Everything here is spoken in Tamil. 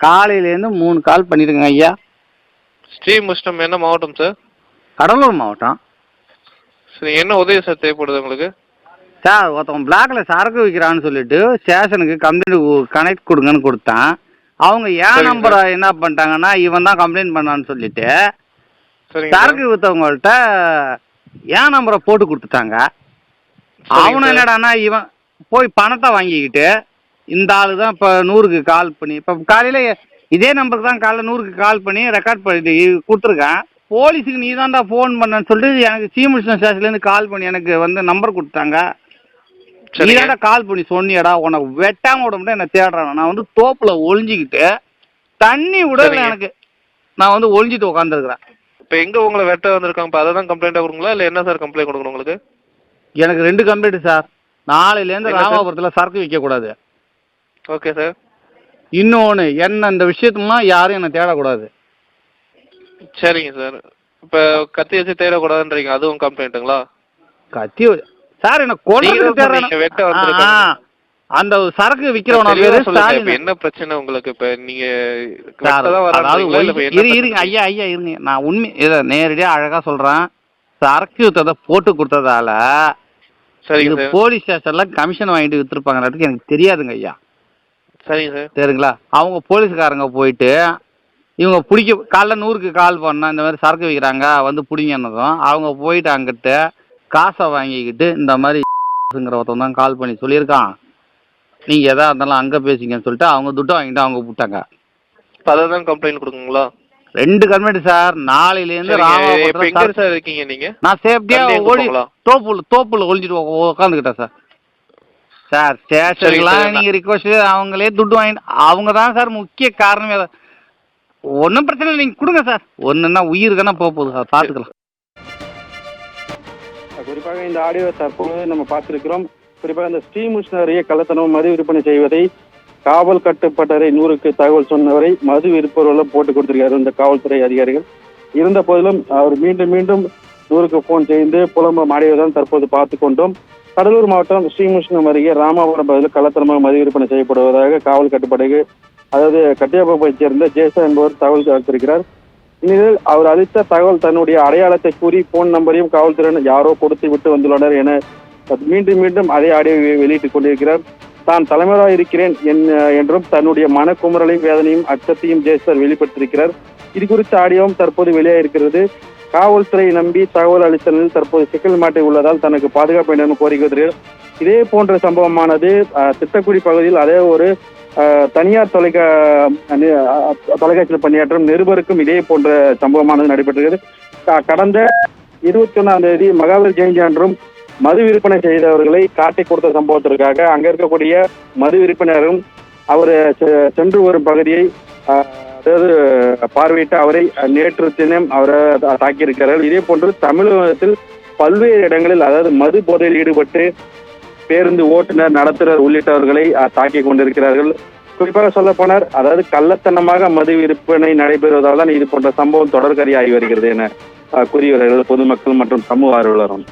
காலையிலேருந்து 3 கால் பண்ணியிருக்கேங்க ஐயா. ஸ்ரீமுஷ்ணம் என்ன மாவட்டம் சார்? கடலூர் மாவட்டம். சரி, என்ன உதவி சார் தேவைப்படுது உங்களுக்கு? சார், ஒருத்தவன் பிளாக்ல சரக்கு விற்கிறான்னு சொல்லிட்டு ஸ்டேஷனுக்கு கம்ப்ளைண்ட் கனெக்ட் கொடுங்கன்னு கொடுத்தான். அவங்க ஏன் நம்பரை என்ன பண்ணிட்டாங்கன்னா இவன் தான் கம்ப்ளைண்ட் பண்ணான்னு சொல்லிட்டு சரக்கு விற்றவங்கள்ட்ட ஏன் நம்பரை போட்டு கொடுத்துட்டாங்க. அவனும் என்னடானா இவன் போய் பணத்தை வாங்கிக்கிட்டு இந்த ஆளு தான் இப்போ 100க்கு கால் பண்ணி இப்போ காலையில் இதே நம்பருக்கு தான் காலையில் 100க்கு கால் பண்ணி ரெக்கார்ட் பண்ணி கொடுத்துருக்கேன். போலீஸுக்கு நீ தான்டா ஃபோன் பண்ணன்னு சொல்லிட்டு எனக்கு ஸ்ரீமுஷ்ணம் ஸ்டேஷன்லேருந்து கால் பண்ணி எனக்கு வந்து நம்பர் கொடுத்தாங்க. நீ தான்டா கால் பண்ணி சொன்னியடா, உனக்கு வெட்டாம விட முடியும் என்ன தேடுறான். நான் வந்து தோப்புல ஒளிஞ்சிக்கிட்டு தண்ணி விடல எனக்கு, நான் வந்து ஒளிஞ்சிட்டு உட்காந்துருக்குறேன். இப்போ எங்கே உங்களை வெட்ட வந்திருக்காங்க? இப்போ அதை தான் கம்ப்ளைண்ட்டாக கொடுங்களா இல்லை என்ன சார் கம்ப்ளைண்ட் கொடுக்கணும் உங்களுக்கு? எனக்கு 2 கம்ப்ளைண்ட் சார். நாளையிலேருந்து ராமாபுரத்தில் சரக்கு விற்கக்கூடாது. Okay sir. இன்னொன்று என்ன, இந்த விஷயத்துலாம் யாரும் என்னை தேடக்கூடாது. சரிங்க சார். இப்போ கத்தி வச்சு தேடக்கூடாதுன்றீங்க, அதுவும் கம்ப்ளைண்ட்டுங்களா? கத்தி சார் என்ன கொண்டு வெட்ட வந்திருக்காங்க. அந்த சரக்கு விற்கிறவன என்ன பிரச்சனை உங்களுக்கு? இப்போ நீங்க இருங்க ஐயா இருங்க, நான் உண்மை இதை நேரடியாக அழகா சொல்றேன். சரக்கு வித்ததை போட்டு கொடுத்ததால போலீஸ் ஸ்டேஷன்ல கமிஷன் வாங்கிட்டு வித்துருப்பாங்க, எனக்கு தெரியாதுங்க ஐயா. சரிங்க சார். சரிங்களா, அவங்க போலீஸ்காரங்க போயிட்டு இவங்க பிடிக்க காலைல 100க்கு கால் பண்ணா இந்த மாதிரி சரக்கு விற்கிறாங்க வந்து பிடிங்கன்னதும் அவங்க போயிட்டு அங்கிட்ட காசை வாங்கிக்கிட்டு இந்த மாதிரி ஒருத்தன் தான் கால் பண்ணி சொல்லியிருக்கான், நீங்கள் எதா இருந்தாலும் அங்கே பேசிங்கன்னு சொல்லிட்டு அவங்க துட்டை வாங்கிட்டு அவங்க விட்டாங்க. அதை தான் கம்ப்ளைண்ட் கொடுக்குங்களா? 2 complaint sir. நாளையிலேருந்து ராமாபுரத்தில் சார் இருக்கீங்க நீங்கள்? நான் சேஃப்டியாக ஓடி தோப்புல ஒழிஞ்சிட்டு உட்காந்துக்கிட்டேன் சார். சார் ஸ்டேஷனுக்குலாம் நீங்கள் ரிக்வஸ்ட் அவங்களே துட்டு வாங்கிட்டு அவங்க தான் சார் முக்கிய காரணமே. ஒன்றும் பிரச்சனை இல்லை, நீங்கள் கொடுங்க சார். ஒன்றுன்னா உயிர் தானே போகுது சார், பார்த்துக்கலாம். குறிப்பாக இந்த ஆடியோ தற்போது நம்ம பார்த்துருக்கிறோம். குறிப்பாக இந்த ஸ்ரீமுஷ்ணரையே கள்ளத்தனம் மது விற்பனை செய்வதை காவல் கட்டுப்பட்டறை 100க்கு தகவல் சொன்னவரை மது விற்பவர்களும் போட்டு கொடுத்திருக்காரு இந்த காவல்துறை அதிகாரிகள். இருந்த போதிலும் அவர் மீண்டும் 100க்கு போன் செய்து புலம்பம் ஆடியோதான் தற்போது பார்த்து கொண்டோம். கடலூர் மாவட்டம் ஸ்ரீமுஷ்ணம் அருகே ராமாபுரம் பகுதியில் கள்ளத்தனமாக மது விற்பனை செய்யப்படுவதாக காவல் கட்டுப்படைக்கு அதாவது கட்டியாப்பைச் சேர்ந்த ஜேசா என்பவர் தகவல் அளித்திருக்கிறார். இந்நிலையில் அவர் அளித்த தகவல் தன்னுடைய அடையாளத்தை கூறி போன் நம்பரையும் காவல்துறையினர் யாரோ கொடுத்து விட்டு வந்துள்ளனர் என மீண்டும் அதே ஆடியோ வெளியிட்டுக் கொண்டிருக்கிறார். தான் தலைவராக இருக்கிறேன் என்றும் தன்னுடைய மனக்குமுறலையும் வேதனையும் அச்சத்தையும் ஜேசர் வெளிப்படுத்தியிருக்கிறார். இது குறித்த ஆடியோவும் தற்போது வெளியாகிருக்கிறது. காவல்துறை நம்பி தகவல் அளித்த நிலையில் தற்போது சிக்கல் மாட்டி உள்ளதால் தனக்கு பாதுகாப்பு வேண்டும் கோரிக்கை வருகிறது. இதே போன்ற சம்பவமானது திட்டக்குடி பகுதியில் அதே ஒரு தனியார் தொலைக்காட்சியில் பணியாற்றும் நிருபருக்கும் இதே போன்ற சம்பவமானது நடைபெற்றது. கடந்த 21ஆம் தேதி மகாவீர் ஜெயந்தி அன்றும் மது விற்பனை செய்தவர்களை காட்டி கொடுத்த சம்பவத்திற்காக அங்க இருக்கக்கூடிய மது விற்பனரும் அவர் சென்று வரும் பகுதியை அதாவது பார்வையிட்டு அவரை நேற்று தினம் அவரை தாக்கியிருக்கிறார்கள். இதே போன்று தமிழகத்தில் பல்வேறு இடங்களில் அதாவது மது போதையில் ஈடுபட்டு பேருந்து ஓட்டுநர் நடத்துனர் உள்ளிட்டவர்களை தாக்கி கொண்டிருக்கிறார்கள். குறிப்பாக சொல்ல போனார் அதாவது கள்ளத்தனமாக மது விற்பனை நடைபெறுவதால் தான் இது போன்ற சம்பவம் தொடர்கரையாகி வருகிறது என கூறியவர்கள் பொதுமக்கள் மற்றும் சமூக ஆர்வலரும்.